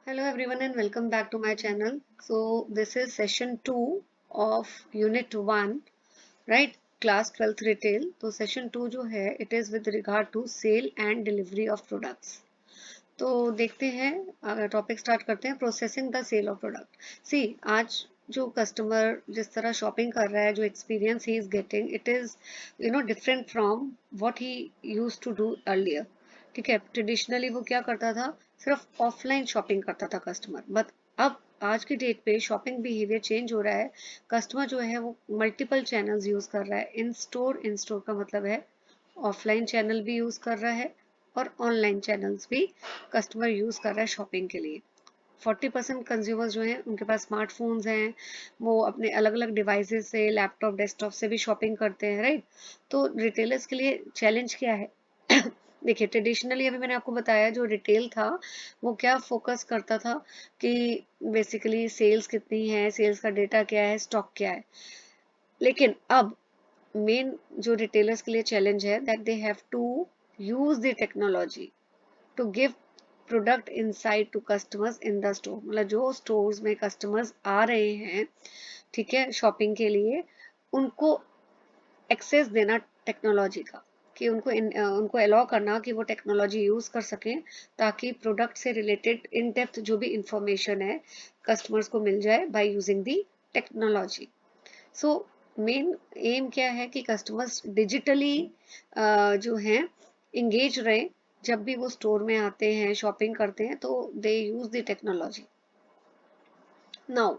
Hello everyone and welcome back to my channel. So this is session 2 of unit 1, right? Class 12th retail. तो session 2 जो है it is with regard to sale and delivery of products. तो देखते हैं topic start करते हैं processing the sale of product सी आज जो कस्टमर जिस तरह शॉपिंग कर रहा है जो experience he is getting it is different from what he used to do earlier. ठीक है, ट्रेडिशनली वो क्या करता था, सिर्फ ऑफलाइन शॉपिंग करता था कस्टमर, बट अब आज की डेट पे शॉपिंग बिहेवियर चेंज हो रहा है। कस्टमर जो है वो मल्टीपल चैनल्स यूज कर रहा है। इन स्टोर का मतलब है ऑफलाइन चैनल भी यूज कर रहा है और ऑनलाइन चैनल्स भी कस्टमर यूज कर रहा है शॉपिंग के लिए। 40% कंज्यूमर्स जो हैं उनके पास स्मार्टफोन्स हैं, वो अपने अलग अलग डिवाइसेस से लैपटॉप डेस्कटॉप से भी शॉपिंग करते हैं, राइट? तो रिटेलर्स के लिए चैलेंज क्या है? देखिए, ट्रेडिशनली अभी मैंने आपको बताया जो रिटेल था वो क्या फोकस करता था कि बेसिकली सेल्स कितनी है, सेल्स का डेटा क्या है, स्टॉक क्या है। लेकिन अब मेन जो रिटेलर्स के लिए चैलेंज है that they have to use the technology to give product insight to customers in the store. मतलब जो स्टोर्स में कस्टमर्स आ रहे हैं, ठीक है, शॉपिंग के लिए, उनको एक्सेस देना टेक्नोलॉजी का, कि उनको अलाउ करना कि वो टेक्नोलॉजी यूज कर सकें ताकि प्रोडक्ट से रिलेटेड इन डेप्थ जो भी इंफॉर्मेशन है कस्टमर्स को मिल जाए by using the technology. So main M क्या है कि कस्टमर्स डिजिटली जो हैं इंगेज रहे। जब भी वो स्टोर में आते हैं शॉपिंग करते हैं तो they use the technology. Now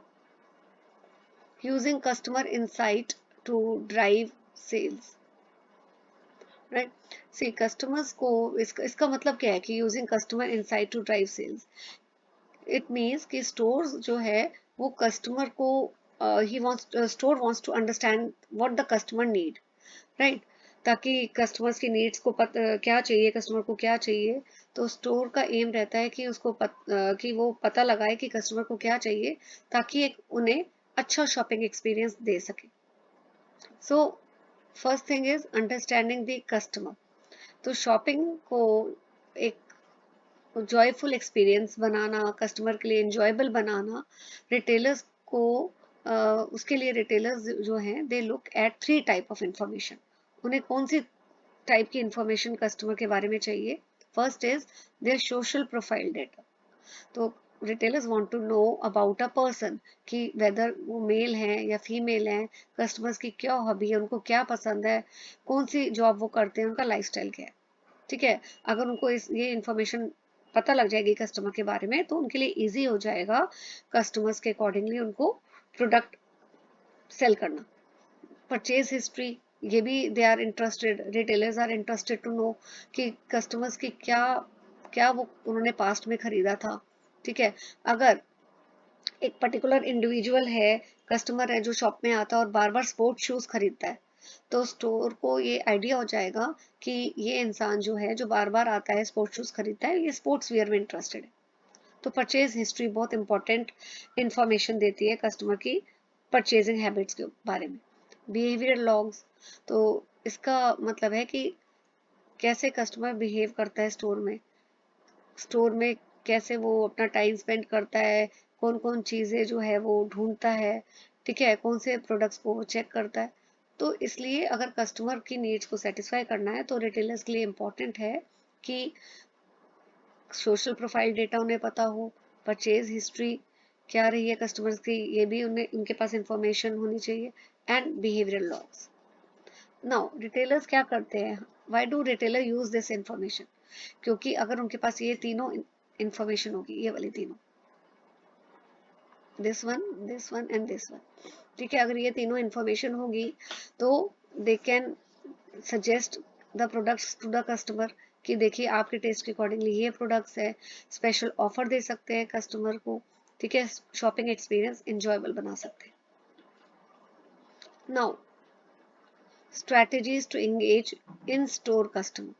using customer insight to drive sales, right? See customers को इसका मतलब क्या है कि using customer insight to drive sales, it means कि स्टोर्स जो है वो कस्टमर को ही wants store wants to understand what the customer need, right? ताकि कस्टमर्स की नीड्स को क्या चाहिए, कस्टमर को क्या चाहिए। तो स्टोर का एम रहता है कि कि वो पता लगाए कि कस्टमर को क्या चाहिए ताकि एक उन्हें अच्छा शॉपिंग एक्सपीरियंस दे सके। So first thing is understanding the customer. तो शॉपिंग को एक जॉयफुल एक्सपीरियंस बनाना, कस्टमर के लिए इंजॉयबल बनाना, रिटेलर्स को उसके लिए रिटेलर्स जो हैं they look at three type of information. उन्हें कौन सी टाइप की इंफॉर्मेशन कस्टमर के बारे में चाहिए? First is their social profile data. तो retailers want to know about a person कि वेदर वो मेल हैं या फीमेल हैं, कस्टमर्स की क्या हॉबी है, उनको क्या पसंद है, कौन सी जॉब वो करते हैं, उनका लाइफस्टाइल क्या है। ठीक है, अगर उनको ये इंफॉर्मेशन पता लग जाएगी कस्टमर के बारे में तो उनके लिए इजी हो जाएगा कस्टमर्स के अकॉर्डिंगली उनको प्रोडक्ट सेल करना। परचेज हिस्ट्री, ये भी they are interested, retailers are interested to know कि कस्टमर्स की क्या क्या वो उन्होंने पास्ट में खरीदा था। ठीक है, अगर एक पर्टिकुलर इंडिविजुअल है, कस्टमर है जो शॉप में आता है और बार बार स्पोर्ट्स शूज खरीदता है, तो स्टोर को ये आइडिया हो जाएगा कि ये इंसान जो है जो बार बार आता है स्पोर्ट्स शूज खरीदता है, ये स्पोर्ट्स वियर में इंटरेस्टेड है। तो परचेज हिस्ट्री बहुत इंपॉर्टेंट इंफॉर्मेशन देती है कस्टमर की परचेजिंग हैबिट्स के बारे में। बिहेवियर लॉग्स, तो इसका मतलब है कि कैसे कस्टमर बिहेव करता है स्टोर में कैसे वो अपना टाइम स्पेंड करता है, कौन कौन चीज़ें जो है वो ढूंढता है, ठीक है, कौन से प्रोडक्ट्स को वो चेक करता है। तो इसलिए अगर कस्टमर की नीड्स को सेटिस्फाई करना है तो रिटेलर्स के लिए इम्पोर्टेंट है कि सोशल प्रोफाइल डेटा उन्हें पता हो, परचेज हिस्ट्री क्या रही है कस्टमर्स की ये भी उन्हें उनके पास इंफॉर्मेशन होनी चाहिए, and behavioural logs. Now retailers क्या करते हैं, why do retailer use this information? क्योंकि अगर उनके पास ये तीनों इंफॉर्मेशन होगी, ये वाली तीनों, this one and this one, ठीक है, अगर ये तीनों इंफॉर्मेशन होगी तो they can suggest the products to the customer कि देखिए आपके टेस्ट के अकॉर्डिंगली ये प्रोडक्ट्स है, स्पेशल ऑफर दे सकते हैं कस्टमर को, ठीक है, शॉपिंग एक्सपीरियंस इंजॉयबल बना सकते हैं। Now strategies to engage in store customer.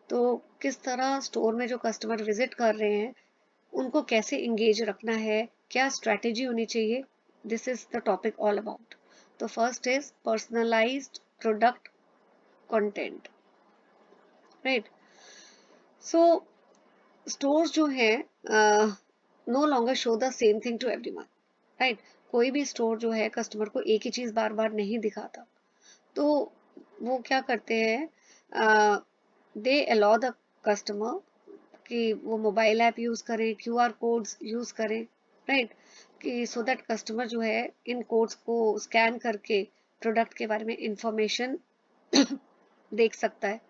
तो किस तरह स्टोर में जो कस्टमर विजिट कर रहे हैं उनको कैसे इंगेज रखना है, क्या स्ट्रैटेजी होनी चाहिए, this is the topic all about. तो first is personalised product content, right? So stores जो हैं no longer show the same thing to everyone, right. कोई भी स्टोर जो है कस्टमर को एक ही चीज बार बार नहीं दिखाता, तो वो क्या करते हैं, दे अलाउ द कस्टमर कि वो मोबाइल ऐप यूज करें, क्यूआर कोड्स यूज करें, राइट, कि सो दैट कस्टमर जो है इन कोड्स को स्कैन करके प्रोडक्ट के बारे में इंफॉर्मेशन देख सकता है,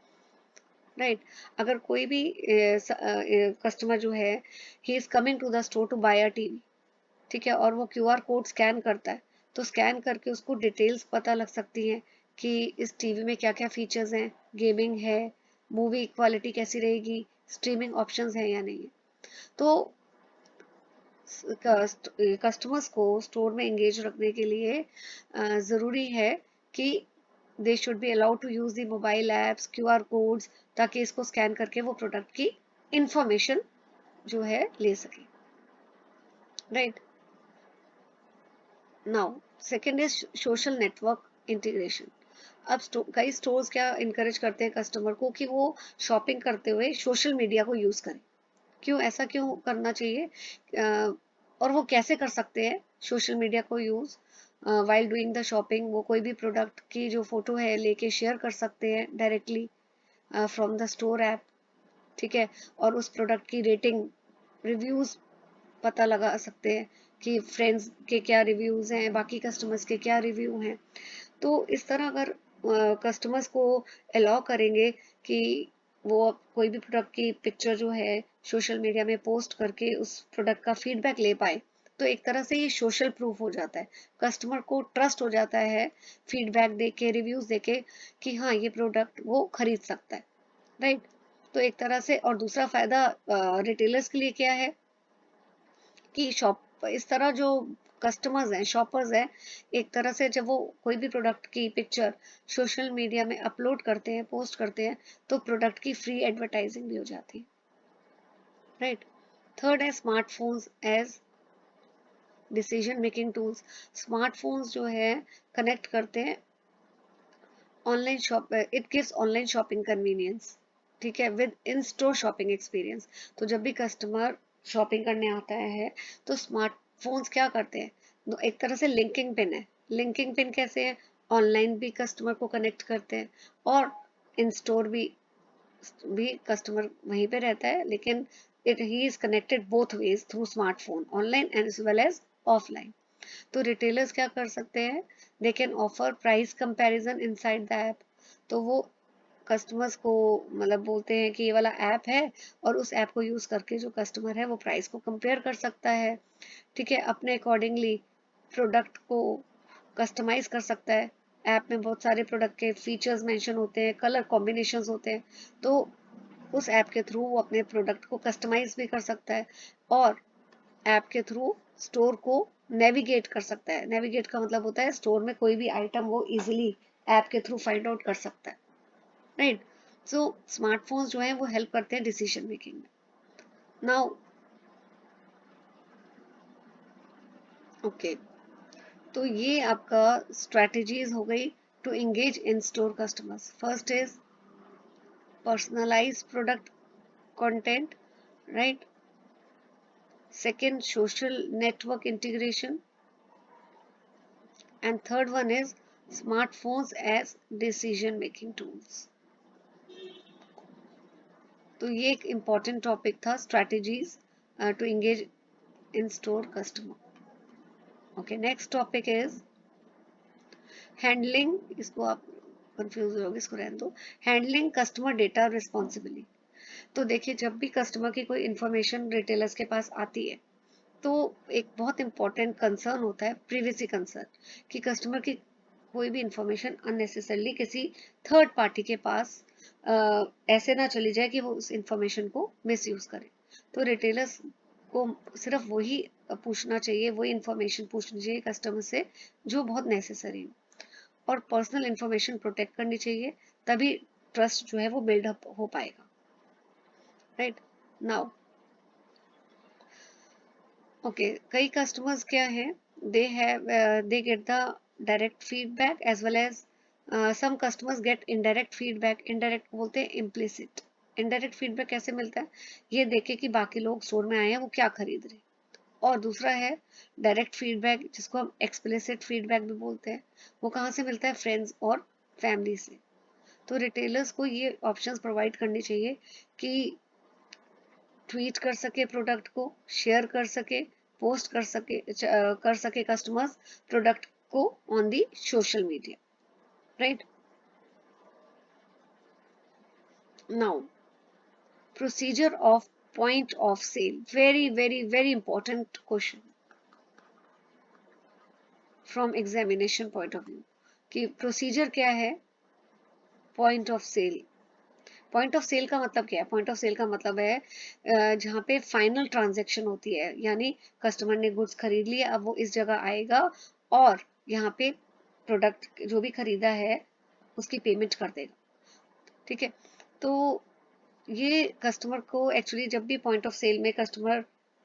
राइट। अगर कोई भी कस्टमर जो है he is coming to the store to buy a TV, ठीक है, और वो क्यूआर कोड स्कैन करता है, तो स्कैन करके उसको डिटेल्स पता लग सकती हैं कि इस टीवी में क्या क्या फीचर्स हैं, गेमिंग है, मूवी क्वालिटी कैसी रहेगी, स्ट्रीमिंग ऑप्शंस हैं या नहीं है। तो कस्टमर्स को स्टोर में एंगेज रखने के लिए ज़रूरी है कि they should be allowed to use the mobile apps, QR codes, ताकि इसको स्कैन करके वो प्रोडक्ट की इंफॉर्मेशन जो है ले सके, right. Now second is social network integration. अब कई स्टोर्स क्या इनकरेज करते हैं कस्टमर को कि वो शॉपिंग करते हुए सोशल मीडिया को यूज़ करें। क्यों, ऐसा क्यों करना चाहिए, और वो कैसे कर सकते हैं सोशल मीडिया को use while doing the shopping. वो कोई भी प्रोडक्ट की जो फोटो है लेके शेयर कर सकते हैं directly from the store app, ठीक है, और उस प्रोडक्ट की रेटिंग, रिव्यूज पता लगा सकते हैं कि फ्रेंड्स के क्या रिव्यूज हैं, बाकी कस्टमर्स के क्या रिव्यू हैं। तो इस तरह अगर कस्टमर्स को अलाउ करेंगे कि वो कोई भी प्रोडक्ट की पिक्चर जो है सोशल मीडिया में पोस्ट करके उस प्रोडक्ट का फीडबैक ले पाए, तो एक तरह से ये सोशल प्रूफ हो जाता है, कस्टमर को ट्रस्ट हो जाता है फीडबैक देके, रिव्यूज देके कि हाँ ये प्रोडक्ट वो खरीद सकता है, राइट। तो एक तरह से, और दूसरा फायदा रिटेलर्स के लिए क्या है कि शॉप इस तरह जो कस्टमर्स हैं, शॉपर्स हैं, एक तरह से जब वो कोई भी प्रोडक्ट की पिक्चर सोशल मीडिया में अपलोड करते हैं, पोस्ट करते हैं, तो प्रोडक्ट की फ्री एडवर्टाइजिंग भी हो जाती है, राइट। थर्ड है smartphones as decision making tools. Smartphones जो है कनेक्ट करते हैं online shop, it gives online shopping convenience, ठीक है, with in store shopping experience. तो जब भी कस्टमर शॉपिंग करने आता है तो स्मार्टफोन्स क्या करते हैं, एक तरह से लिंकिंग पिन है। लिंकिंग पिन कैसे है, ऑनलाइन भी कस्टमर को कनेक्ट करते हैं और इन स्टोर भी कस्टमर वहीं पे रहता है, लेकिन it he is connected both ways through smartphone, online as well as offline. तो रिटेलर्स क्या कर सकते हैं, they can offer price comparison inside the app. तो वो कस्टमर्स को मतलब बोलते हैं कि ये वाला ऐप है, और उस ऐप को यूज करके जो कस्टमर है वो प्राइस को कंपेयर कर सकता है, ठीक है, अपने अकॉर्डिंगली प्रोडक्ट को कस्टमाइज कर सकता है। ऐप में बहुत सारे प्रोडक्ट के फीचर्स मेंशन होते हैं, कलर कॉम्बिनेशंस होते हैं, तो उस ऐप के थ्रू वो अपने प्रोडक्ट को कस्टमाइज भी कर सकता है, और ऐप के थ्रू स्टोर को नेविगेट कर सकता है। नेविगेट का मतलब होता है स्टोर में कोई भी आइटम वो इजीली ऐप के थ्रू फाइंड आउट कर सकता है, राइट। सो स्मार्टफोन्स जो है वो हेल्प करते हैं डिसीजन मेकिंग में। नाउ ओके, तो ये आपका स्ट्रेटजीज हो गई to engage in store customers. First is personalize product content, right. Second, social network integration. And third one is smartphones as decision making tools. तो ये एक important topic था, strategies to engage in store customer. Okay, next topic is handling, इसको आप confuse हो जाओगे, इसको रहने दो, handling customer data responsibly. तो देखिए, जब भी कस्टमर की कोई इंफॉर्मेशन रिटेलर्स के पास आती है, तो एक बहुत इंपॉर्टेंट कंसर्न होता है प्रीवेसी कंसर्न, कि कस्टमर की कोई भी इंफॉर्मेशन अननेसेसरली किसी थर्ड पार्टी के पास ऐसे ना चली जाए कि वो उस इंफॉर्मेशन को मिसयूज करे। तो रिटेलर्स को सिर्फ वही पूछना चाहिए, वही इंफॉर्मेशन पूछनी चाहिए कस्टमर से जो बहुत नेसेसरी हो, और पर्सनल इंफॉर्मेशन प्रोटेक्ट करनी चाहिए, तभी ट्रस्ट जो है वो बिल्डअप हो पाएगा, राइट। नाउ ओके, कई कस्टमर्स क्या है, they get the direct feedback as well as some customers get indirect feedback. Indirect बोलते हैं इम्प्लिसिट। इनडायरेक्ट फीडबैक कैसे मिलता है, ये देखे कि बाकी लोग स्टोर में आए हैं वो क्या खरीद रहे हैं, और दूसरा है डायरेक्ट फीडबैक, जिसको हम एक्सप्लिसिट फीडबैक भी बोलते हैं। वो कहाँ से मिलता है? फ्रेंड्स और फैमिली से। तो रिटेलर्स को ये ऑप्शंस प्रोवाइड करनी चाहिए कि ट्वीट कर सके प्रोडक्ट को, शेयर कर सके, पोस्ट कर सके कस्टमर्स प्रोडक्ट को on the social media, right. Now procedure of point of sale, very very very important question from examination point of view कि प्रोसीजर क्या है point of sale. Point of sale का मतलब क्या है? पॉइंट ऑफ सेल का मतलब है जहाँ पे फाइनल ट्रांजैक्शन होती है, यानी कस्टमर ने गुड्स खरीद लिया, अब वो इस जगह आएगा और यहाँ पे प्रोडक्ट जो भी खरीदा है उसकी पेमेंट कर देगा, ठीक है। तो ये कस्टमर को एक्चुअली जब भी पॉइंट ऑफ सेल में कस्टमर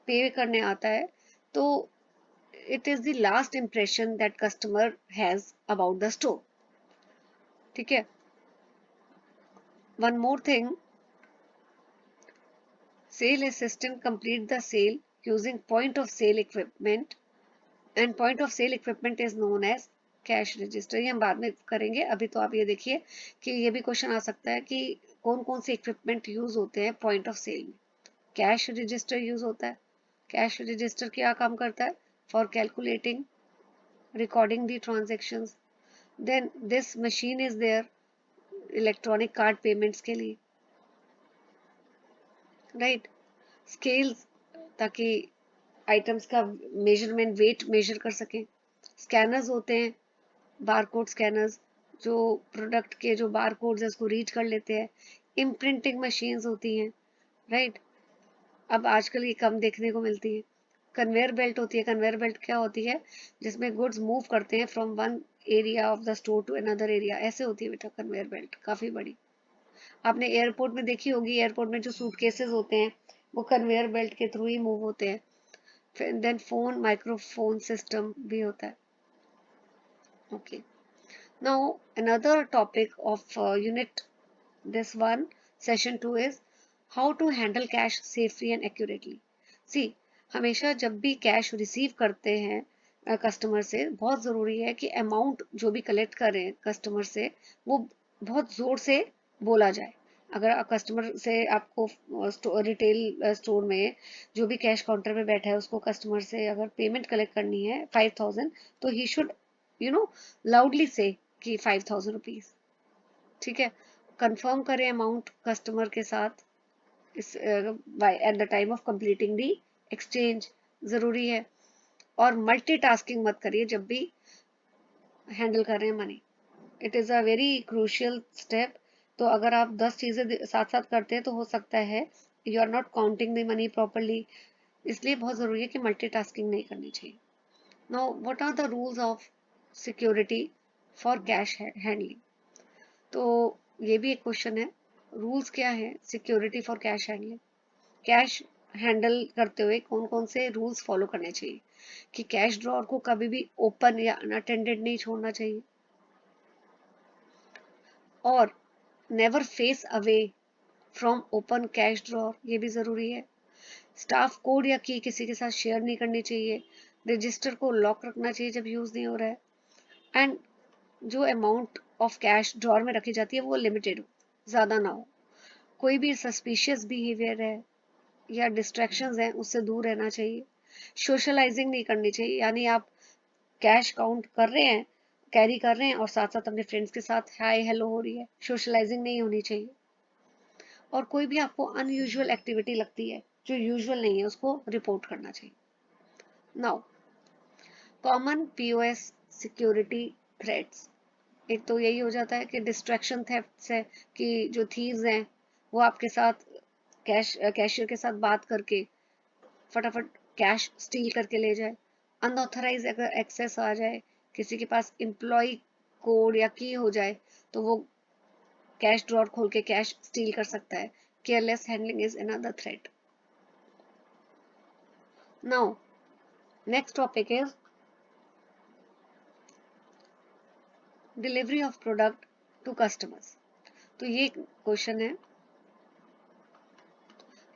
पे करने आता है तो it is the last impression that customer has about the store, ठीक है। One more thing, sale assistant complete the sale using point of sale equipment and point of sale equipment is known as cash register. ये हम बाद में करेंगे, अभी तो आप ये देखिए कि ये भी क्वेश्चन आ सकता है कि कौन कौन से इक्विपमेंट यूज होते हैं पॉइंट ऑफ सेल में। कैश रजिस्टर यूज होता है। कैश रजिस्टर क्या काम करता है? For calculating, recording the transactions. Then this machine is there electronic card payments के लिए, राइट। स्केल्स, ताकि आइटम्स का मेजरमेंट, वेट मेजर कर सकें। स्कैनर्स होते हैं, बारकोड स्कैनर्स, जो प्रोडक्ट के जो बारकोड्स है उसको रीड कर लेते हैं। इम्प्रिंटिंग मशीन्स होती हैं, राइट। अब आजकल ये कम देखने को मिलती है। कन्वेयर बेल्ट होती है। कन्वेयर बेल्ट क्या होती है? जिसमें गुड्स मूव करते हैं from one area of the store to another area, ऐसे होती है बेटा कन्वेयर बेल्ट, काफी बड़ी। आपने एयरपोर्ट में देखी होगी, एयरपोर्ट में जो सूटकेसेस होते हैं वो कन्वेयर बेल्ट के थ्रू ही मूव होते हैं। देन फोन माइक्रोफोन सिस्टम भी होता है, okay. Now another topic of unit this one session 2 is how to handle cash safely and accurately. See, हमेशा जब भी कैश रिसीव करते हैं कस्टमर से, बहुत ज़रूरी है कि अमाउंट जो भी कलेक्ट करें कस्टमर से वो बहुत ज़ोर से बोला जाए। अगर कस्टमर से आपको रिटेल स्टोर में जो भी कैश काउंटर पे बैठा है उसको कस्टमर से अगर पेमेंट कलेक्ट करनी है 5000, तो ही शुड लाउडली से कि 5000 रुपीज, ठीक है। कंफर्म करें अमाउंट कस्टमर के साथ इस at the time of completing the exchange, ज़रूरी है। और मल्टीटास्किंग मत करिए जब भी हैंडल कर रहे हैं money, it is a very crucial step. तो अगर आप 10 चीज़ें साथ साथ करते हैं तो हो सकता है you are not counting the money properly, इसलिए बहुत ज़रूरी है कि मल्टीटास्किंग नहीं करनी चाहिए। Now what are the rules of security for cash handling? तो ये भी एक क्वेश्चन है, रूल्स क्या है security for cash handling. Cash handle करते हुए कौन कौन से रूल्स फॉलो करने चाहिए? कि कैश ड्रॉअर को कभी भी ओपन या अनअटेंडेड नहीं छोड़ना चाहिए, और never face away from open cash drawer, ये भी ज़रूरी है। स्टाफ कोड या की किसी के साथ शेयर नहीं करनी चाहिए। रजिस्टर को लॉक रखना चाहिए जब यूज़ नहीं हो रहा है। एंड जो अमाउंट ऑफ कैश ड्रॉअर में रखी जाती है वो लिमिटेड हो, ज़्यादा ना हो। कोई भी सस्पिशियस बिहेवियर है या डिस्ट्रैक्शंस हैं उससे दूर रहना चाहिए। सोशलाइजिंग नहीं करनी चाहिए, यानी आप कैश काउंट कर रहे हैं, कैरी कर रहे हैं और साथ साथ अपने फ्रेंड्स के साथ हाय हेलो हो रही है, सोशलाइजिंग नहीं होनी चाहिए। और कोई भी आपको अनयूजुअल एक्टिविटी लगती है जो यूजुअल नहीं है उसको रिपोर्ट करना चाहिए। Now common POS security threats, एक तो यही हो जाता है कि डिस्ट्रैक्शन थेफ्ट्स है, कि जो थीव्स हैं वो आपके साथ कैशियर के साथ बात करके फटाफट कैश स्टील करके ले जाए। अनऑथराइज अगर एक्सेस आ जाए, किसी के पास एम्प्लॉय कोड या की हो जाए तो वो कैश ड्रॉअर खोल के कैश स्टील कर सकता है। Careless handling is another threat. Now next topic is delivery of product to customers. तो ये क्वेश्चन है,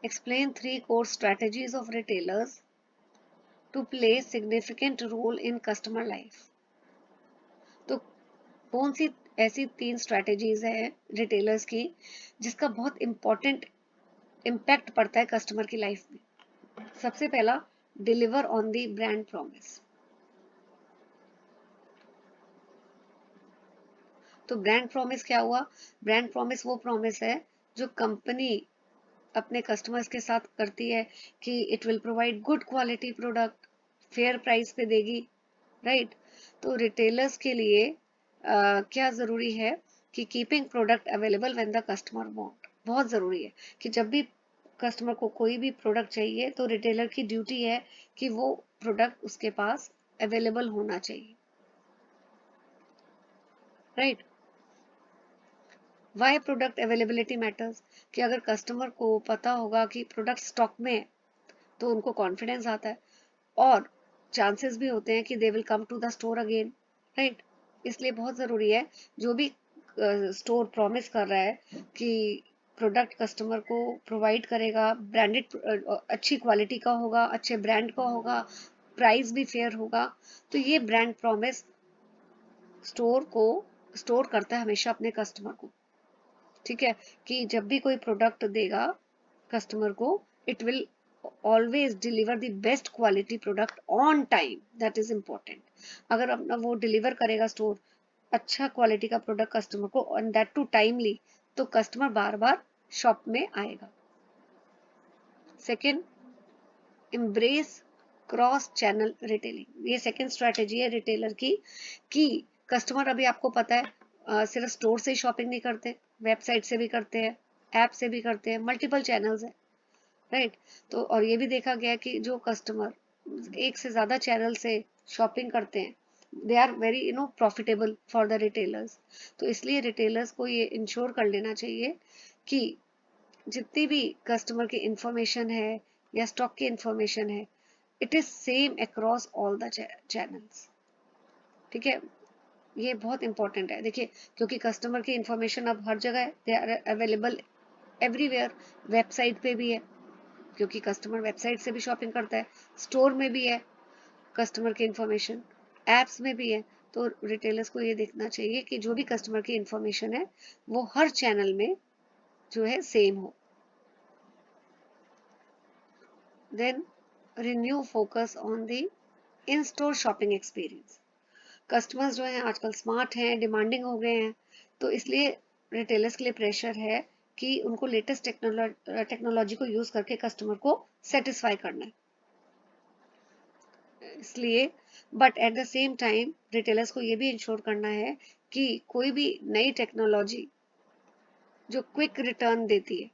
explain 3 core strategies of retailers to play significant role in customer life. तो कौन सी ऐसी 3 स्ट्रेटेजीज है रिटेलर्स की जिसका बहुत इंपॉर्टेंट इम्पैक्ट पड़ता है कस्टमर की लाइफ में? सबसे पहला, deliver on the brand promise. तो ब्रांड प्रॉमिस क्या हुआ? ब्रांड प्रॉमिस वो प्रॉमिस है जो कंपनी अपने कस्टमर्स के साथ करती है कि it will provide good quality product, fair price पे देगी, राइट? तो रिटेलर्स के लिए क्या ज़रूरी है कि keeping product available when the customer want, बहुत ज़रूरी है कि जब भी कस्टमर को कोई भी प्रोडक्ट चाहिए तो रिटेलर की ड्यूटी है कि वो प्रोडक्ट उसके पास अवेलेबल होना चाहिए, right? Why product availability matters, कि अगर कस्टमर को पता होगा कि प्रोडक्ट स्टॉक में है तो उनको कॉन्फिडेंस आता है और चांसेस भी होते हैं कि they will come to the store again, right? इसलिए बहुत ज़रूरी है, जो भी स्टोर प्रॉमिस कर रहा है कि प्रोडक्ट कस्टमर को प्रोवाइड करेगा, ब्रांडेड अच्छी क्वालिटी का होगा, अच्छे ब्रांड का होगा, प्राइस भी फेयर होगा, तो ये ब्रांड प्रॉमिस स्टोर करता है हमेशा अपने कस्टमर को, ठीक है? कि जब भी कोई प्रोडक्ट देगा कस्टमर को, it will always deliver the best quality product on time, that is important. अगर अपना वो डिलीवर करेगा स्टोर अच्छा क्वालिटी का प्रोडक्ट कस्टमर को, एंड दैट टू टाइमली, तो कस्टमर बार बार शॉप में आएगा। Second, embrace cross channel retailing. ये सेकेंड स्ट्रेटेजी है रिटेलर की कि कस्टमर, अभी आपको पता है, सिर्फ स्टोर से ही शॉपिंग नहीं करते, वेबसाइट से भी करते हैं, ऐप से भी करते हैं, मल्टीपल चैनल्स है, राइट? तो और ये भी देखा गया कि जो कस्टमर एक से ज्यादा चैनल से शॉपिंग करते हैं, they are very profitable for the retailers. तो इसलिए रिटेलर्स को ये इंश्योर कर लेना चाहिए कि जितनी भी कस्टमर की इंफॉर्मेशन है या स्टॉक की इंफॉर्मेशन है, it is same across all the channels, ठीक है? ये बहुत इंपॉर्टेंट है, देखिए, क्योंकि कस्टमर की इंफॉर्मेशन अब हर जगह है, they are available everywhere. Website पे भी है क्योंकि कस्टमर वेबसाइट से भी शॉपिंग करता है, स्टोर में भी है कस्टमर की इंफॉर्मेशन, एप्स में भी है। तो रिटेलर्स को ये देखना चाहिए कि जो भी कस्टमर की इंफॉर्मेशन है वो हर चैनल में जो है सेम हो। Then, renew focus on the in store shopping experience. Customers जो हैं आजकल स्मार्ट हैं, डिमांडिंग हो गए हैं, तो इसलिए रिटेलर्स के लिए प्रेशर है कि उनको लेटेस्ट टेक्नोलॉजी को यूज करके कस्टमर को सेटिस्फाई करना है, इसलिए but at the same time retailers को ये भी इंश्योर करना है कि कोई भी नई टेक्नोलॉजी जो क्विक रिटर्न देती है,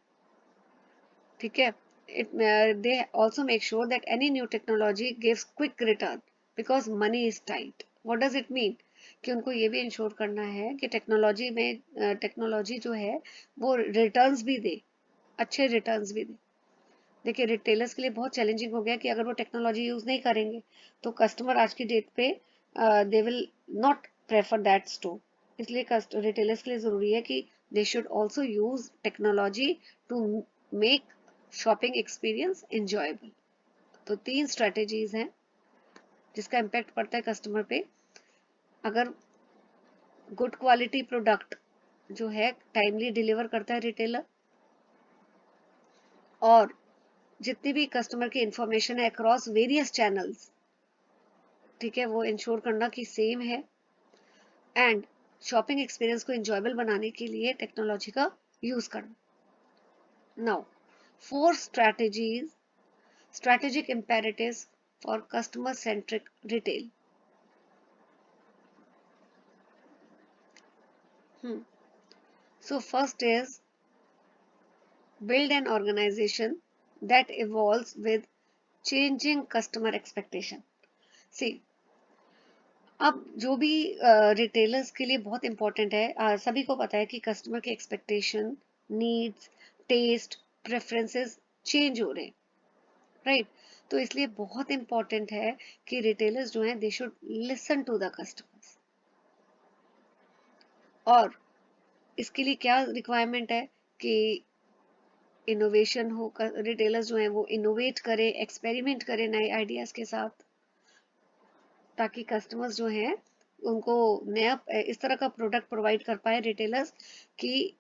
ठीक है, it they also make sure that any new technology gives quick return because money is tight. What does it mean? कि उनको ये भी इंश्योर करना है कि टेक्नोलॉजी जो है वो रिटर्न्स भी दे, अच्छे रिटर्न्स भी दे। देखिए, रिटेलर्स के लिए बहुत चैलेंजिंग हो गया कि अगर वो टेक्नोलॉजी यूज नहीं करेंगे तो कस्टमर आज की डेट पे they will not prefer that store. इसलिए रिटेलर्स के लिए जरूरी है कि they should also use technology to make shopping experience enjoyable. तो 3 स्ट्रेटेजीज हैं जिसका इम्पैक्ट पड़ता है कस्टमर पे। अगर गुड क्वालिटी प्रोडक्ट जो है टाइमली डिलीवर करता है रिटेलर, और जितनी भी कस्टमर की इंफॉर्मेशन है अक्रॉस वेरियस चैनल्स, ठीक है, वो इंश्योर करना कि सेम है, एंड शॉपिंग एक्सपीरियंस को इंजॉयबल बनाने के लिए टेक्नोलॉजी का यूज करना। Now, 4 strategic imperatives for customer centric retail. So first is build an organization that evolves with changing customer expectation. See, अब जो भी रिटेलर्स के लिए बहुत इंपॉर्टेंट है, सभी को पता है कि कस्टमर के expectation, needs, taste, preferences change हो रहे हैं, राइट? तो इसलिए बहुत इंपॉर्टेंट है कि रिटेलर्स जो हैं they should listen to the customers. और इसके लिए क्या रिक्वायरमेंट है कि इनोवेशन हो, रिटेलर्स जो हैं वो इनोवेट करें, एक्सपेरिमेंट करें नए आइडियाज के साथ, ताकि कस्टमर्स जो हैं उनको नया इस तरह का प्रोडक्ट प्रोवाइड कर पाए रिटेलर्स कि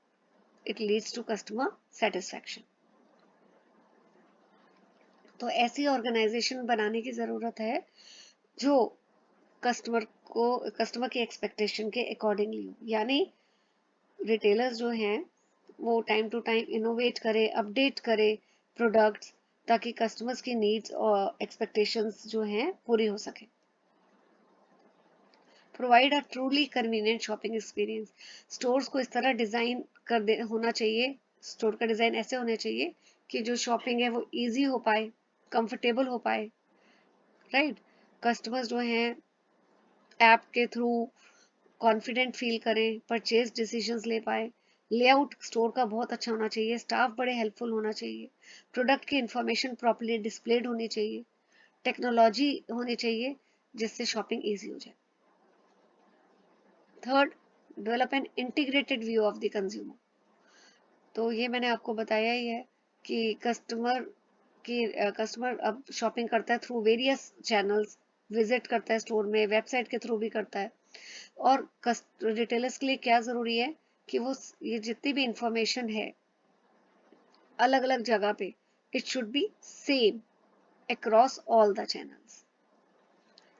it leads to customer satisfaction. तो ऐसी ऑर्गेनाइजेशन बनाने की जरूरत है जो कस्टमर की एक्सपेक्टेशन के अकॉर्डिंगली हो, यानी रिटेलर्स जो हैं वो टाइम टू टाइम इनोवेट करे, अपडेट करे प्रोडक्ट्स, ताकि कस्टमर्स की नीड्स और एक्सपेक्टेशंस जो हैं पूरी हो सके। Provide a truly convenient shopping experience, stores को इस तरह डिजाइन होना चाहिए, स्टोर का डिजाइन ऐसे होने चाहिए कि जो शॉपिंग है वो इजी हो पाए, कंफर्टेबल हो पाए, राइट। कस्टमर्स जो हैं ऐप के थ्रू कॉन्फिडेंट फील करें, परचेज डिसीजंस ले पाए, लेआउट स्टोर का बहुत अच्छा होना चाहिए, स्टाफ बड़े हेल्पफुल होना चाहिए, प्रोडक्ट की इंफॉर्मेशन प्रॉपर्ली डिस्प्लेड होनी चाहिए, टेक्नोलॉजी होनी चाहिए जिससे शॉपिंग ईजी हो जाए। Third, develop an integrated view of the consumer. तो ये मैंने आपको बताया ही है कि कस्टमर अब शॉपिंग करता है थ्रू वेरियस चैनल्स, विजिट करता है स्टोर में, वेबसाइट के थ्रू भी करता है। और रिटेलर्स के लिए क्या जरूरी है कि वो ये जितनी भी इंफॉर्मेशन है अलग अलग जगह पे, it should be same across all the channels.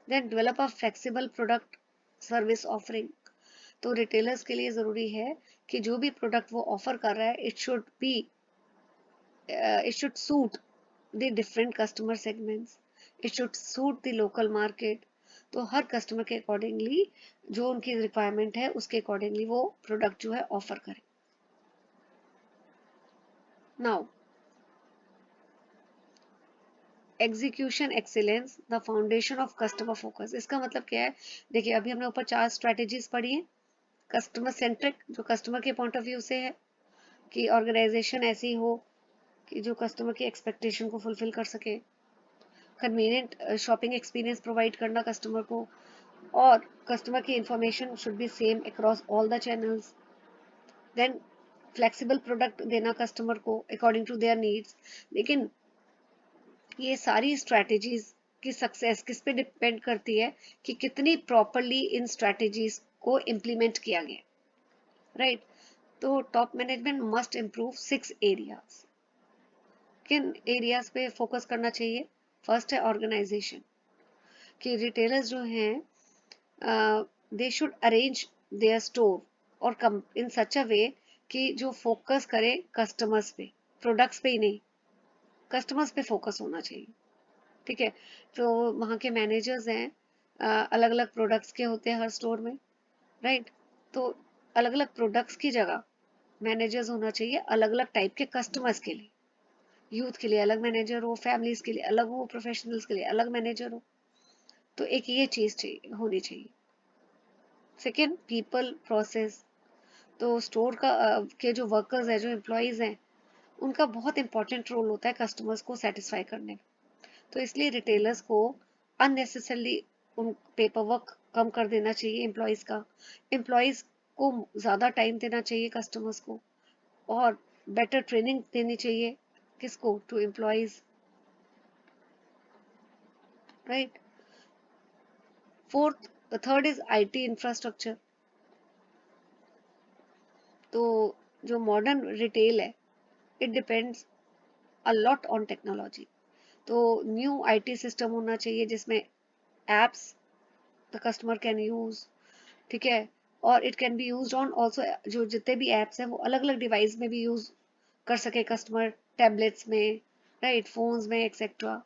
Then develop a flexible product service offering. तो रिटेलर्स के लिए जरूरी है कि जो भी प्रोडक्ट वो ऑफर कर रहा है it should suit the different customer segments, it should suit the local market। तो हर कस्टमर के अकॉर्डिंगली जो उनकी रिक्वायरमेंट है उसके अकॉर्डिंगली वो प्रोडक्ट जो है ऑफर करें। Now execution excellence the foundation of customer focus, इसका मतलब क्या है? देखिए अभी हमने ऊपर 4 स्ट्रेटेजीज पढ़ी है। कस्टमर सेंट्रिक, जो कस्टमर के पॉइंट ऑफ व्यू से है कि ऑर्गेनाइजेशन ऐसी हो कि जो कस्टमर की एक्सपेक्टेशन को फुलफिल कर सके। कन्वीनियंट शॉपिंग एक्सपीरियंस प्रोवाइड करना कस्टमर को, और कस्टमर की information should be same across all the channels. Then flexible product देना कस्टमर को अकॉर्डिंग टू देयर नीड्स। लेकिन ये सारी स्ट्रैटेजीज की सक्सेस किस पे डिपेंड करती है कि कितनी प्रॉपरली इन स्ट्रैटेजीज को इम्प्लीमेंट किया गया, राइट। तो top management must improve 6 areas. किन एरियाज पे फोकस करना चाहिए? फर्स्ट है ऑर्गेनाइजेशन, कि रिटेलर्स जो हैं they should arrange their store और इन सच अ वे कि जो फोकस करे कस्टमर्स पे, प्रोडक्ट्स पे ही नहीं, कस्टमर्स पे फोकस होना चाहिए, ठीक है। तो वहाँ के मैनेजर्स हैं अलग अलग प्रोडक्ट्स के होते हैं हर स्टोर में, राइट। तो अलग अलग प्रोडक्ट्स की जगह मैनेजर्स होना चाहिए अलग अलग टाइप के कस्टमर्स के लिए। यूथ के लिए अलग मैनेजर हो, फैमिलीज के लिए अलग हो, प्रोफेशनल्स के लिए अलग मैनेजर हो। तो एक ये चीज चाहिए होनी चाहिए। Second, people process. तो स्टोर के जो वर्कर्स हैं, जो एम्प्लॉयज हैं, उनका बहुत इंपॉर्टेंट रोल होता है कस्टमर्स को सेटिस्फाई करने में। तो इसलिए रिटेलर्स को अननेसेसरली उन पेपर वर्क कम कर देना चाहिए एम्प्लॉयज का, एम्प्लॉयज को ज्यादा टाइम देना चाहिए कस्टमर्स को, और बेटर ट्रेनिंग देनी चाहिए किसको? To employees, right. Fourth, third is IT infrastructure. तो जो मॉडर्न रिटेल है, it depends a lot on technology. तो न्यू आईटी सिस्टम होना चाहिए जिसमें apps the customer can use, ठीक है। और it can be use on also, जो जितने भी एप्स हैं वो अलग अलग डिवाइस में भी यूज कर सके कस्टमर, टैबलेट्स में, राइट, फोन्स में एक्सेट्रा।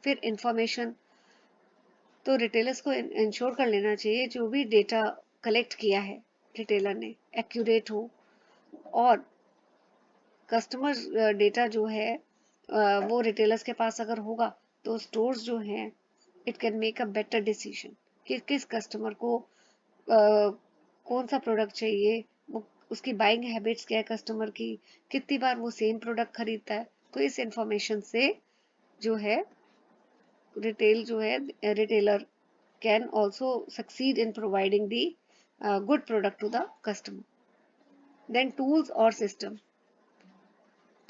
फिर इंफॉर्मेशन, तो रिटेलर्स को इंश्योर कर लेना चाहिए जो भी डेटा कलेक्ट किया है रिटेलर ने एक्यूरेट हो, और कस्टमर डेटा जो है वो रिटेलर्स के पास अगर होगा तो स्टोर्स जो हैं it can make a better decision कि किस कस्टमर को कौन सा प्रोडक्ट चाहिए, वो उसकी बाइंग हैबिट्स क्या है कस्टमर की, कितनी बार वो सेम प्रोडक्ट खरीदता है। तो इस इंफॉर्मेशन से जो है retailer can also succeed in providing the good product to the customer. Then tools और सिस्टम,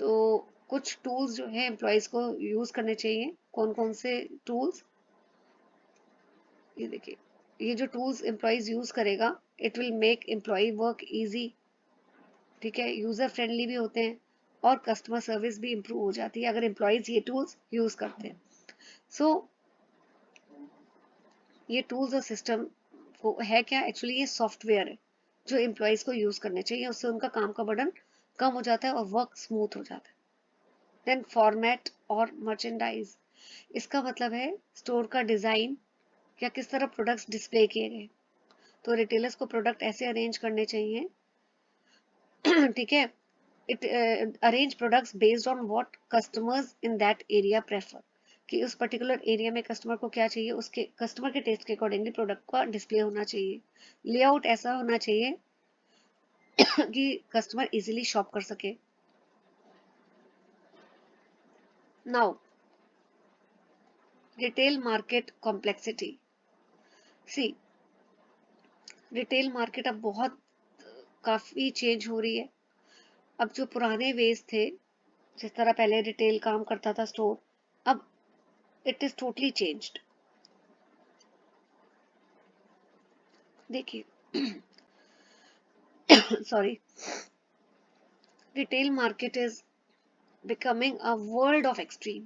तो कुछ टूल्स जो है एम्प्लॉयज को यूज करने चाहिए। कौन कौन से टूल्स? ये देखिए, ये जो टूल्स एम्प्लॉयज यूज करेगा, it will make employee work easy, ठीक है, यूजर फ्रेंडली भी होते हैं और कस्टमर सर्विस भी इम्प्रूव हो जाती है अगर एम्प्लॉयज ये टूल्स यूज करते हैं। सो ये टूल्स और सिस्टम वो है क्या? एक्चुअली ये सॉफ्टवेयर है जो एम्प्लॉयज को यूज करने चाहिए, उससे उनका काम का बर्डन कम हो जाता है और वर्क स्मूथ हो जाता है। देन फॉर्मेट और मर्चेंडाइज, इसका मतलब है स्टोर का डिजाइन या किस तरह प्रोडक्ट्स डिस्प्ले किए गए। तो रिटेलर्स को प्रोडक्ट ऐसे अरेंज करने चाहिए ठीक है, it arrange products based on what customers in that area prefer, कि उस पर्टिकुलर एरिया में कस्टमर को क्या चाहिए, उसके कस्टमर के टेस्ट के अकॉर्डिंगली प्रोडक्ट का डिस्प्ले होना चाहिए। लेआउट ऐसा होना चाहिए कि कस्टमर इजीली शॉप कर सके। नाउ रिटेल मार्केट कॉम्प्लेक्सिटी, सी रिटेल मार्केट अब बहुत काफी चेंज हो रही है। अब जो पुराने वेज थे, जिस तरह पहले रिटेल काम करता था स्टोर, अब इट इज टोटली चेंज्ड। देखिए sorry, retail market is becoming a world of extreme.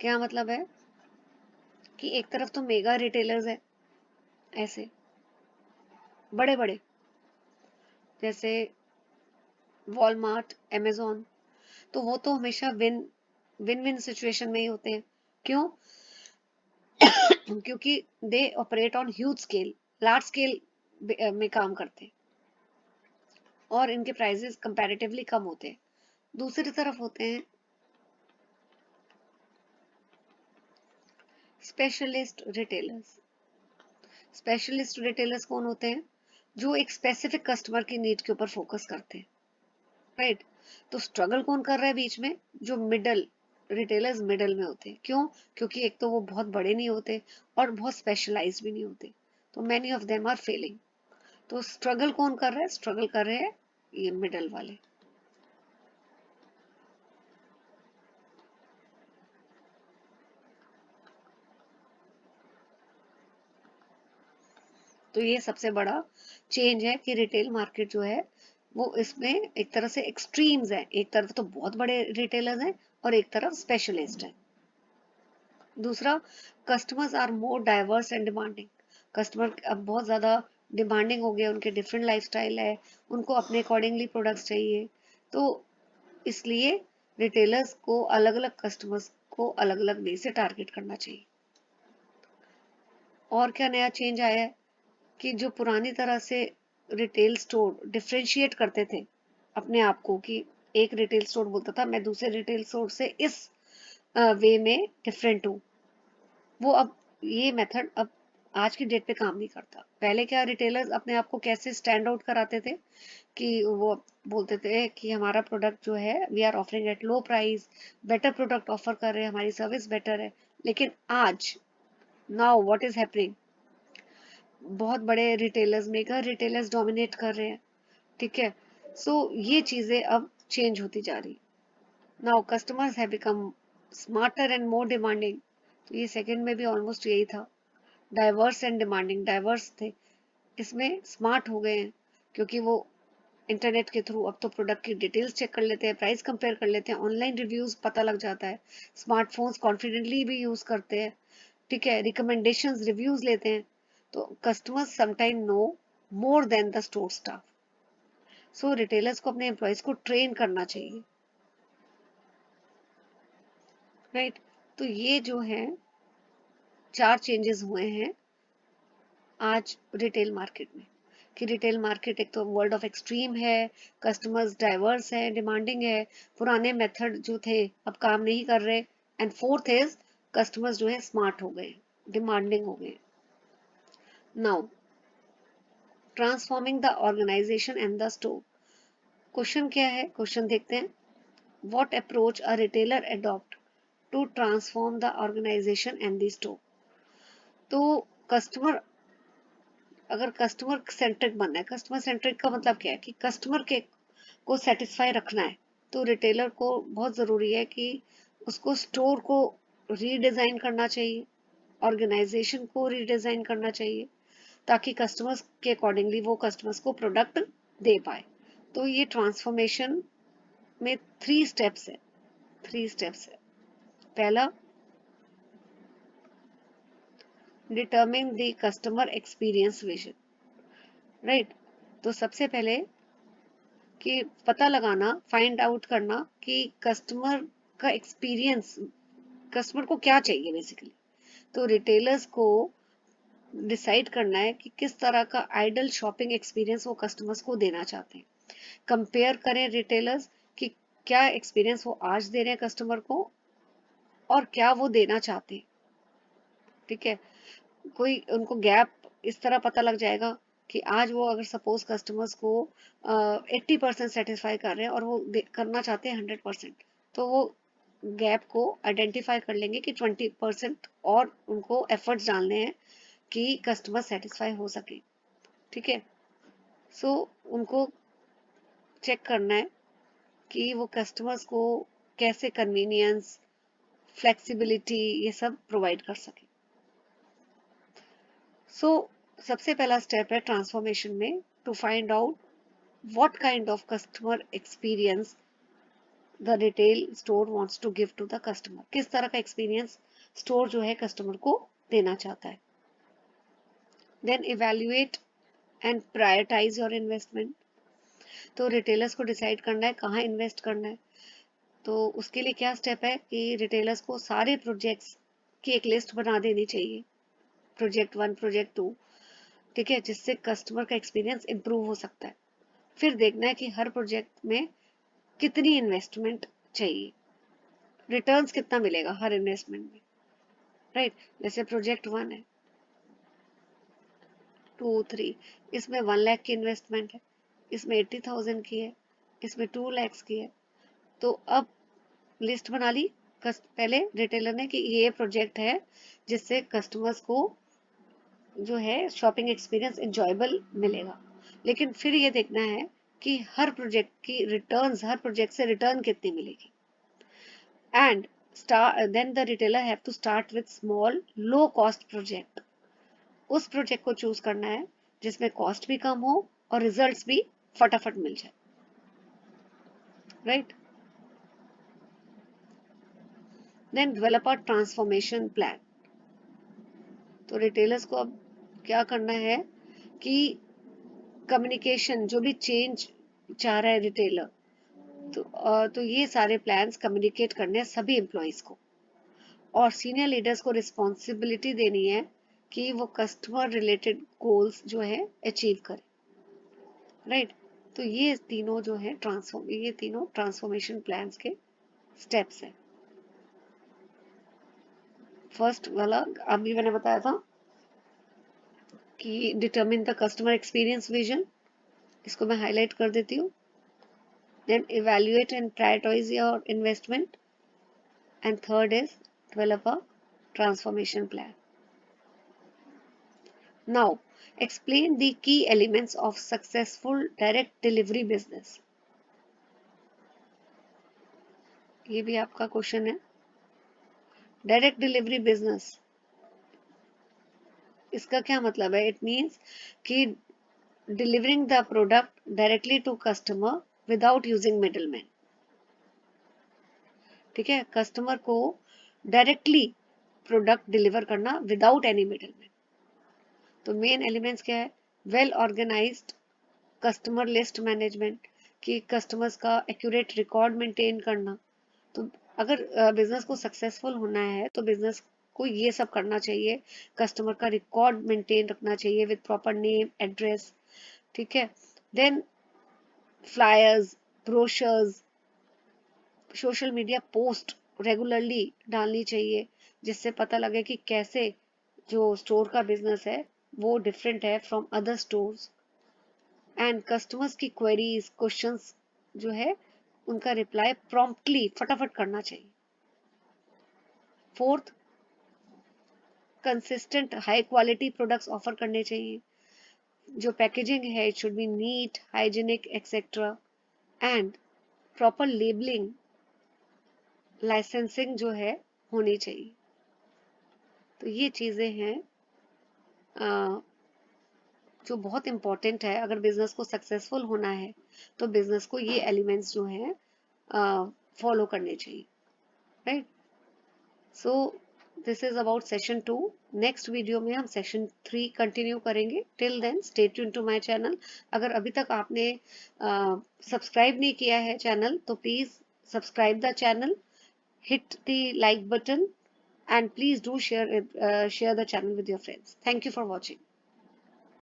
क्या मतलब है कि एक तरफ तो मेगा रिटेलर्स है, ऐसे बड़े बड़े, जैसे वॉलमार्ट, अमेजोन, तो वो तो हमेशा विन विन विन सिचुएशन में ही होते हैं। क्यों? क्योंकि they operate on huge scale, large scale में काम करते हैं और इनके प्राइसेस कंपैरेटिवली कम होते हैं। दूसरी तरफ होते हैं स्पेशलिस्ट रिटेलर्स। स्पेशलिस्ट रिटेलर्स कौन होते हैं? जो एक स्पेसिफिक कस्टमर की नीड के ऊपर फोकस करते हैं, राइट। तो स्ट्रगल कौन कर रहा है बीच में? जो मिडल रिटेलर्स मिडल में होते हैं। क्यों? क्योंकि एक तो वो बहुत बड़े नहीं होते और बहुत स्पेशलाइज्ड भी नहीं होते, तो many of them are failing. तो स्ट्रगल कौन कर रहा है? स्ट्रगल कर रहे हैं ये मिडल वाले। तो ये सबसे बड़ा चेंज है कि रिटेल मार्केट जो है वो इसमें एक तरह से एक्सट्रीम्स है, एक तरफ तो बहुत बड़े रिटेलर्स हैं और एक तरफ स्पेशलिस्ट है। दूसरा, customers are more diverse and demanding. Customer अब बहुत ज्यादा डिमांडिंग हो गए, उनके डिफरेंट लाइफस्टाइल है, उनको अपने अकॉर्डिंगली प्रोडक्ट्स चाहिए। तो इसलिए रिटेलर्स को अलग अलग कस्टमर्स को अलग अलग वे से टारगेट करना चाहिए। और क्या नया चेंज आया है कि जो पुरानी तरह से रिटेल स्टोर डिफरेंशिएट करते थे अपने आप को, कि एक रिटेल स्टोर बोलता था मैं दूसरे रिटेल स्टोर से इस वे में डिफरेंट हूँ, वो अब ये मेथड अब आज की डेट पे काम नहीं करता। पहले क्या, रिटेलर्स अपने आप को कैसे स्टैंड आउट कराते थे कि वो बोलते थे कि हमारा प्रोडक्ट जो है we are offering at low price, better product offer कर रहे हैं, हमारी सर्विस बेटर है। लेकिन आज, नाउ व्हाट इज हैपनिंग, बहुत बड़े रिटेलर्स, मेगा रिटेलर्स डोमिनेट कर रहे हैं, ठीक है। सो ये चीजें अब चेंज होती जा रही। Now customers have become smarter and more demanding. तो ये सेकंड में भी ऑलमोस्ट यही था, डाइवर्स एंड डिमांडिंग। डाइवर्स थे, इसमें स्मार्ट हो गए हैं क्योंकि वो इंटरनेट के थ्रू अब तो प्रोडक्ट की डिटेल्स चेक कर लेते हैं, प्राइस कंपेयर कर लेते हैं, ऑनलाइन रिव्यूज पता लग जाता है, स्मार्टफोन्स कॉन्फिडेंटली भी यूज करते हैं, ठीक है, रिकमेंडेशंस रिव्यूज लेते हैं। तो customers sometime know more than the store staff. So retailers को अपने एम्प्लॉयज को ट्रेन करना चाहिए, राइट। तो ये जो है 4 चेंजेस हुए हैं आज रिटेल मार्केट में, कि रिटेल मार्केट एक तो वर्ल्ड ऑफ एक्सट्रीम है, कस्टमर्स डाइवर्स है, डिमांडिंग है, पुराने मेथड जो थे अब काम नहीं कर रहे, एंड फोर्थ इज कस्टमर्स जो है स्मार्ट हो गए, डिमांडिंग हो गए। Now transforming the organization and the store. Question क्या है? क्वेश्चन देखते हैं, what approach a retailer adopt to transform the organization and the store. तो कस्टमर, अगर कस्टमर सेंट्रिक बनना है, कस्टमर सेंट्रिक का मतलब क्या है कि कस्टमर के को सेटिस्फाई रखना है, तो रिटेलर को बहुत ज़रूरी है कि उसको स्टोर को रीडिज़ाइन करना चाहिए, ऑर्गेनाइजेशन को रीडिज़ाइन करना चाहिए, ताकि कस्टमर्स के अकॉर्डिंगली वो कस्टमर्स को प्रोडक्ट दे पाए। तो ये ट्रांसफॉर्मेशन में 3 स्टेप्स है, 3 स्टेप्स है। पहला, determine the customer experience vision, right. तो सबसे पहले कि पता लगाना, फाइंड आउट करना कि कस्टमर का एक्सपीरियंस, कस्टमर को क्या चाहिए बेसिकली। तो रिटेलर्स को डिसाइड करना है कि किस तरह का आइडल शॉपिंग एक्सपीरियंस वो कस्टमर्स को देना चाहते हैं। कंपेयर करें रिटेलर्स कि क्या एक्सपीरियंस वो आज दे रहे हैं कस्टमर को और क्या वो देना चाहते हैं, ठीक है। कोई उनको गैप इस तरह पता लग जाएगा कि आज वो अगर सपोज कस्टमर्स को 80% सेटिस्फाई कर रहे हैं और वो करना चाहते हैं 100%, तो वो गैप को आइडेंटिफाई कर लेंगे कि 20% और उनको एफर्ट्स डालने हैं कि कस्टमर सेटिस्फाई हो सके, ठीक है। सो उनको चेक करना है कि वो कस्टमर्स को कैसे कन्वीनियंस, फ्लेक्सिबिलिटी ये सब प्रोवाइड कर सके। सो सबसे पहला स्टेप है ट्रांसफॉर्मेशन में, to find out what kind of customer experience the retail store wants to give to the customer. किस तरह का एक्सपीरियंस स्टोर जो है कस्टमर को देना चाहता है। Then evaluate and prioritize your investment. तो रिटेलर्स को डिसाइड करना है कहाँ इन्वेस्ट करना है। तो उसके लिए क्या स्टेप है कि रिटेलर्स को सारे प्रोजेक्ट्स की एक लिस्ट बना देनी चाहिए, प्रोजेक्ट 1, प्रोजेक्ट 2, ठीक है, जिससे कस्टमर का एक्सपीरियंस इंप्रूव हो सकता है। फिर देखना है कि हर प्रोजेक्ट में कितनी इन्वेस्टमेंट चाहिए, रिटर्न्स कितना मिलेगा हर इन्वेस्टमेंट में, राइट। जैसे प्रोजेक्ट 1 है, 2, 3, इसमें 1 लाख की इन्वेस्टमेंट है, इसमें 80,000 की है, इसमें 2 लाख की है। तो अब लिस्ट बना ली पहले रिटेलर ने कि ये प्रोजेक्ट है जिससे कस्टमर्स को जो है शॉपिंग एक्सपीरियंस एंजॉयबल मिलेगा। लेकिन फिर ये देखना है कि हर प्रोजेक्ट की रिटर्न्स, हर प्रोजेक्ट से रिटर्न कितनी मिलेगी। And then the retailer have to start with small low cost project. उस प्रोजेक्ट को चूज करना है जिसमें कॉस्ट भी कम हो और रिजल्ट्स भी फटाफट मिल जाए, right. Then develop a transformation plan. तो रिटेलर्स को अब क्या करना है कि कम्युनिकेशन, जो भी चेंज चाह रहा है रिटेलर, तो ये सारे प्लान्स कम्युनिकेट करने हैं सभी एम्प्लॉयज को, और सीनियर लीडर्स को रिस्पॉन्सिबिलिटी देनी है कि वो कस्टमर रिलेटेड गोल्स जो है अचीव करें, राइट। तो ये तीनों जो है ये तीनों ट्रांसफॉर्मेशन प्लान्स के स्टेप्स हैं। फर्स्ट वाला अभी मैंने बताया था कि determine the customer experience vision, इसको मैं हाईलाइट कर देती हूँ। Then evaluate and prioritize your investment. And third is develop a transformation plan. Now, explain the key elements of successful direct delivery business. ये भी आपका क्वेश्चन है। डायरेक्ट डिलीवरी बिजनेस, इसका क्या मतलब है? इट मीन्स कि delivering the product directly to customer without using middleman, ठीक है। कस्टमर को डायरेक्टली प्रोडक्ट डिलीवर करना विदाउट एनी मिडलमैन। तो मेन एलिमेंट्स क्या है? Well organized customer list management, कि कस्टमर्स का एक्यूरेट रिकॉर्ड मेंटेन करना। तो अगर बिजनेस को सक्सेसफुल होना है तो बिजनेस को ये सब करना चाहिए, कस्टमर का रिकॉर्ड मेंटेन रखना चाहिए विद प्रॉपर नेम, एड्रेस, ठीक है। Then flyers, brochures, social media post regularly डालनी चाहिए, जिससे पता लगे कि कैसे जो स्टोर का बिजनेस है वो डिफरेंट है from other stores. And customers की क्वेरीज, क्वेश्चंस जो है उनका रिप्लाई प्रॉम्प्टली, फटाफट करना चाहिए। Fourth, consistent high quality products offer करने चाहिए। जो पैकेजिंग है it should be neat, hygienic etcetera. And proper labelling, licensing जो है होनी चाहिए। तो ये चीज़ें हैं जो बहुत इंपॉर्टेंट है। अगर बिजनेस को सक्सेसफुल होना है तो बिजनेस को ये एलिमेंट्स जो हैं फॉलो करने चाहिए, right. So this is about session 2। Next video में हम सेशन 3 कंटिन्यू करेंगे। Till then stay tuned to my channel. अगर अभी तक आपने सब्सक्राइब नहीं किया है चैनल तो please subscribe the channel, hit the like button, and please do share the channel with your friends. Thank you for watching.